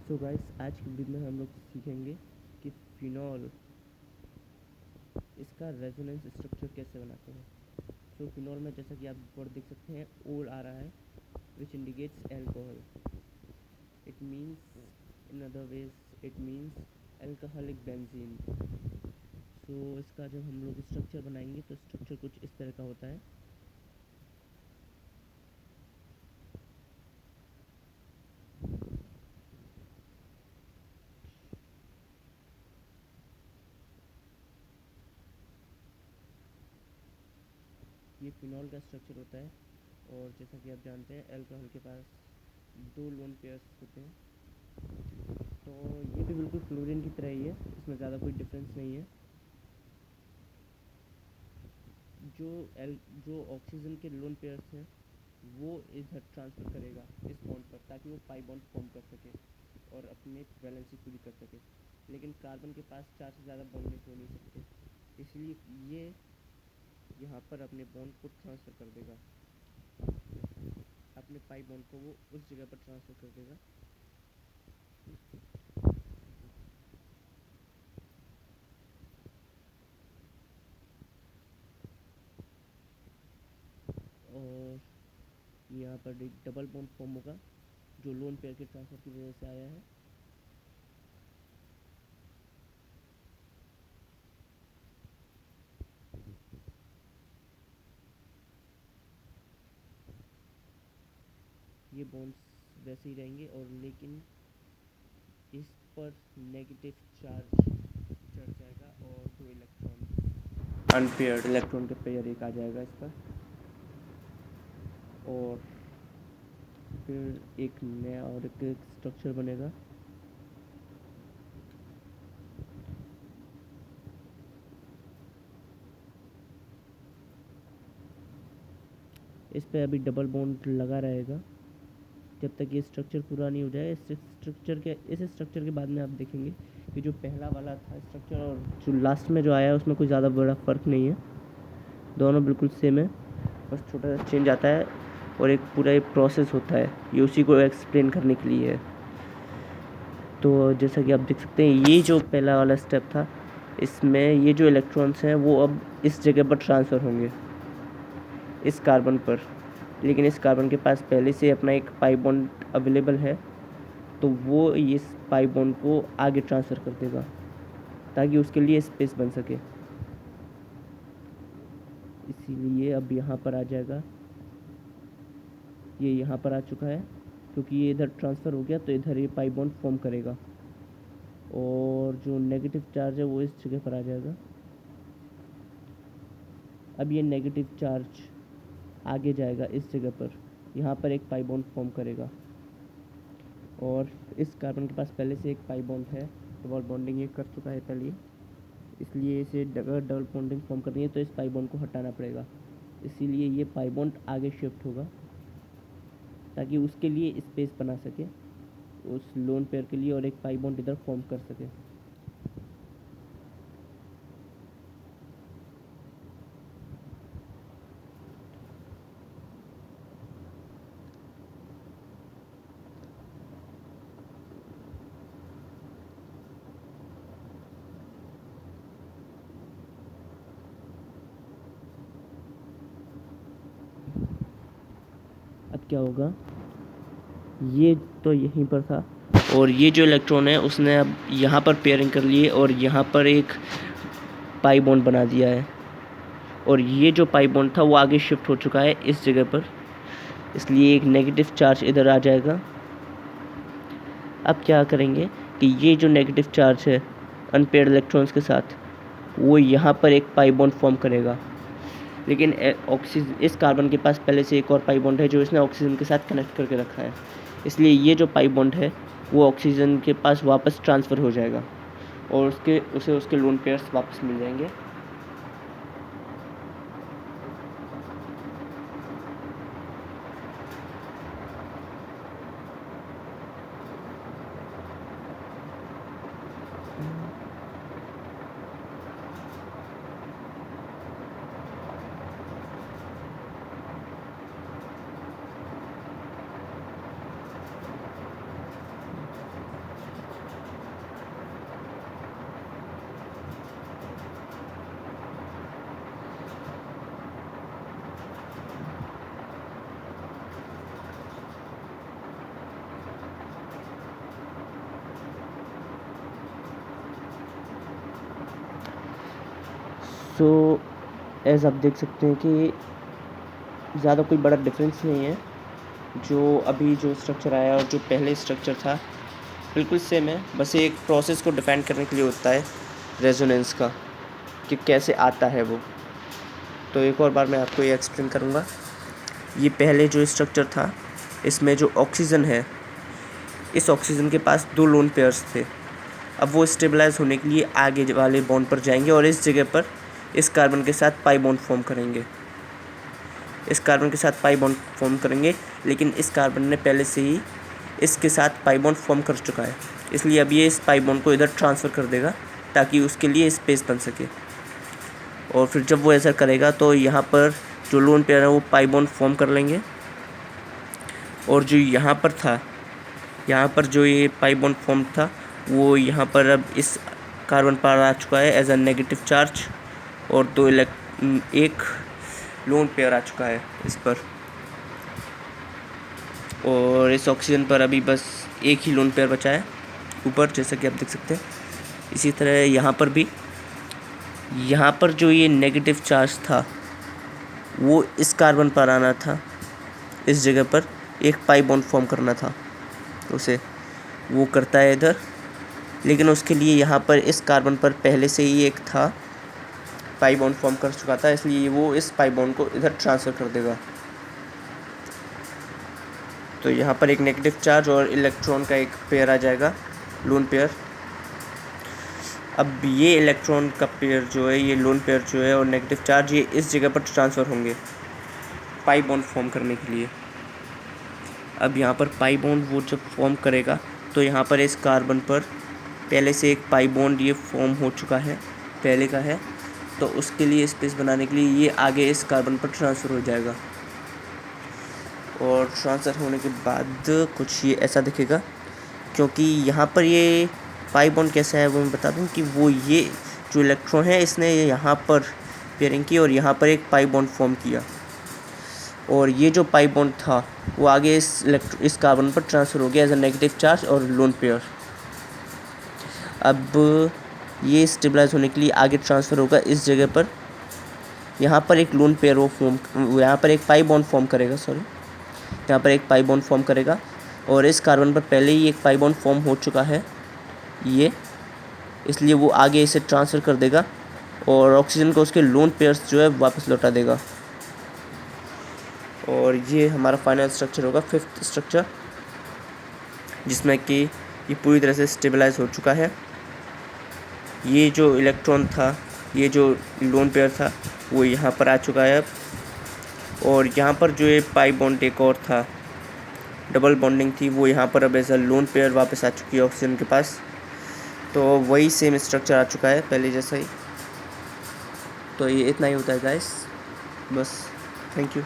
So guys, आज की video में हम लोग सीखेंगे कि फिनॉल इसका रेजोनेंस स्ट्रक्चर कैसे बनाते हैं। सो फिनॉल में जैसा कि आप बोर्ड देख सकते हैं ओर आ रहा है which indicates alcohol. It means in other ways it means alcoholic benzene. So इसका जब हम लोग स्ट्रक्चर बनाएंगे तो स्ट्रक्चर कुछ इस तरह का होता है। ये फिनॉल का स्ट्रक्चर होता है और जैसा कि आप जानते हैं अल्कोहल के पास दो लोन पेयर्स होते हैं। तो ये भी बिल्कुल क्लोरीन की तरह ही है, इसमें ज़्यादा कोई डिफरेंस नहीं है। जो ऑक्सीजन के लोन पेयर्स हैं वो इधर ट्रांसफ़र करेगा इस बॉन्ड पर, ताकि वो पाई बॉन्ड फॉर्म कर सके और अपने वैलेंसी पूरी कर सके। लेकिन कार्बन के पास 4 से ज़्यादा बॉन्ड हो नहीं सकते, इसलिए ये यहाँ पर अपने बॉन्ड को ट्रांसफ़र कर देगा, अपने पाई बॉन्ड को वो उस जगह पर ट्रांसफ़र कर देगा। और यहाँ पर एक डबल बॉन्ड फॉर्म होगा जो लोन पेयर के ट्रांसफ़र की वजह से आया है। ये बॉन्ड्स वैसे ही रहेंगे और लेकिन इस पर नेगेटिव चार्ज चढ़ जाएगा और दो इलेक्ट्रॉन अनपेयर्ड इलेक्ट्रॉन का पेयर एक आ जाएगा इस पर, और फिर एक नया और एक स्ट्रक्चर बनेगा। इस पे अभी डबल बॉन्ड लगा रहेगा जब तक ये स्ट्रक्चर पूरा नहीं हो जाए। इस स्ट्रक्चर के बाद में आप देखेंगे कि जो पहला वाला था स्ट्रक्चर और जो लास्ट में जो आया है उसमें कोई ज़्यादा बड़ा फ़र्क नहीं है, दोनों बिल्कुल सेम है, बस छोटा सा चेंज आता है और एक पूरा एक प्रोसेस होता है, ये उसी को एक्सप्लेन करने के लिए है। तो जैसा कि आप देख सकते हैं ये जो पहला वाला स्टेप था, इसमें ये जो इलेक्ट्रॉन्स हैं वो अब इस जगह पर ट्रांसफ़र होंगे इस कार्बन पर, लेकिन इस कार्बन के पास पहले से अपना एक पाई बॉन्ड अवेलेबल है, तो वो इस पाई बॉन्ड को आगे ट्रांसफ़र कर देगा ताकि उसके लिए स्पेस बन सके। इसीलिए अब यहाँ पर आ जाएगा, ये यहाँ पर आ चुका है क्योंकि ये इधर ट्रांसफ़र हो गया, तो इधर ये पाई बॉन्ड फॉर्म करेगा और जो नेगेटिव चार्ज है वो इस जगह पर आ जाएगा। अब ये नेगेटिव चार्ज आगे जाएगा इस जगह पर, यहाँ पर एक पाई बॉन्ड फॉर्म करेगा और इस कार्बन के पास पहले से एक पाई बॉन्ड है, डबल बॉन्डिंग ये कर चुका है पहले, इसलिए इसे डबल बॉन्डिंग फॉर्म करनी है तो इस पाई बॉन्ड को हटाना पड़ेगा। इसीलिए ये पाई बॉन्ड आगे शिफ्ट होगा ताकि उसके लिए स्पेस बना सके उस लोन पेयर के लिए और एक पाई बॉन्ड इधर फॉर्म कर सके। अब क्या होगा, ये तो यहीं पर था और ये जो इलेक्ट्रॉन है उसने अब यहाँ पर पेयरिंग कर लिए और यहाँ पर एक पाई बॉन्ड बना दिया है, और ये जो पाई बॉन्ड था वो आगे शिफ्ट हो चुका है इस जगह पर, इसलिए एक नेगेटिव चार्ज इधर आ जाएगा। अब क्या करेंगे कि ये जो नेगेटिव चार्ज है अनपेयर्ड इलेक्ट्रॉन्स के साथ, वो यहाँ पर एक पाई बॉन्ड फॉर्म करेगा, लेकिन ऑक्सीजन इस कार्बन के पास पहले से एक और पाई बॉन्ड है जो इसने ऑक्सीजन के साथ कनेक्ट करके रखा है, इसलिए ये जो पाई बॉन्ड है वो ऑक्सीजन के पास वापस ट्रांसफ़र हो जाएगा और उसे उसके लोन पेयर्स वापस मिल जाएंगे। सो एज आप देख सकते हैं कि ज़्यादा कोई बड़ा डिफरेंस नहीं है। जो अभी जो स्ट्रक्चर आया और जो पहले स्ट्रक्चर था बिल्कुल सेम है, बस ये एक प्रोसेस को डिफाइन करने के लिए होता है रेजोनेंस का, कि कैसे आता है वो। तो एक और बार मैं आपको ये एक्सप्लेन करूँगा। ये पहले जो स्ट्रक्चर था इसमें जो ऑक्सीजन है, इस ऑक्सीजन के पास 2 लोन पेयर्स थे। अब वो स्टेबलाइज होने के लिए आगे वाले बॉन्ड पर जाएंगे और इस जगह पर इस कार्बन के साथ पाई बॉन्ड फॉर्म करेंगे। इस कार्बन के साथ पाई बॉन्ड फॉर्म करेंगे, लेकिन इस कार्बन ने पहले से ही इसके साथ पाई बॉन्ड फॉर्म कर चुका है, इसलिए अब ये इस पाई बॉन्ड को इधर ट्रांसफ़र कर देगा ताकि उसके लिए स्पेस बन सके। और फिर जब वो ऐसा करेगा तो यहाँ पर जो लोन पेयर है वो पाई बॉन्ड फॉर्म कर लेंगे, और जो यहाँ पर था, यहाँ पर जो ये पाई बॉन्ड फॉर्म था वो यहाँ पर अब इस कार्बन पर आ चुका है एज अ नेगेटिव चार्ज, और एक लोन पेयर आ चुका है इस पर। और इस ऑक्सीजन पर अभी बस एक ही लोन पेयर बचा है ऊपर, जैसा कि आप देख सकते हैं। इसी तरह यहाँ पर भी, यहाँ पर जो ये नेगेटिव चार्ज था वो इस कार्बन पर आना था, इस जगह पर एक पाई बॉन्ड फॉर्म करना था उसे, वो करता है इधर। लेकिन उसके लिए यहाँ पर इस कार्बन पर पहले से ही एक था, पाई बॉन्ड फॉर्म कर चुका था, इसलिए वो इस पाई बॉन्ड को इधर ट्रांसफ़र कर देगा। तो यहाँ पर एक नेगेटिव चार्ज और इलेक्ट्रॉन का एक पेयर आ जाएगा, लोन पेयर। अब ये इलेक्ट्रॉन का पेयर जो है, ये लोन पेयर जो है और नेगेटिव चार्ज, ये इस जगह पर ट्रांसफ़र होंगे पाई बॉन्ड फॉर्म करने के लिए। अब यहाँ पर पाई बॉन्ड वो जब फॉर्म करेगा तो यहाँ पर इस कार्बन पर पहले से एक पाई बॉन्ड ये फॉर्म हो चुका है, पहले का है, तो उसके लिए स्पेस बनाने के लिए ये आगे इस कार्बन पर ट्रांसफ़र हो जाएगा। और ट्रांसफ़र होने के बाद कुछ ये ऐसा दिखेगा, क्योंकि यहाँ पर ये पाई बॉन्ड कैसा है वो मैं बता दूँ कि वो ये जो इलेक्ट्रॉन है इसने यहाँ पर पेयरिंग की और यहाँ पर एक पाई बॉन्ड फॉर्म किया, और ये जो पाई बॉन्ड था वो आगे इस कार्बन पर ट्रांसफ़र हो गया एज अ नेगेटिव चार्ज और लोन पेयर। अब ये स्टेबलाइज होने के लिए आगे ट्रांसफ़र होगा इस जगह पर, यहाँ पर एक लोन पेयर वो फॉर्म, यहाँ पर एक पाई बॉन्ड फॉर्म करेगा, यहाँ पर एक पाई बॉन्ड फॉर्म करेगा, और इस कार्बन पर पहले ही एक पाई बॉन्ड फॉर्म हो चुका है ये, इसलिए वो आगे इसे ट्रांसफ़र कर देगा और ऑक्सीजन को उसके लोन पेयर्स जो है वापस लौटा देगा। और ये हमारा फाइनल स्ट्रक्चर होगा, 5th स्ट्रक्चर, जिसमें कि ये पूरी तरह से स्टेबलाइज हो चुका है। ये जो इलेक्ट्रॉन था, ये जो लोन पेयर था वो यहाँ पर आ चुका है अब, और यहाँ पर जो ये पाई बॉन्ड एक और था, डबल बॉन्डिंग थी, वो यहाँ पर अब एज अ लोन पेयर वापस आ चुकी है ऑक्सीजन के पास। तो वही सेम स्ट्रक्चर आ चुका है पहले जैसा ही। तो ये इतना ही होता है गाइस, बस। Thank you.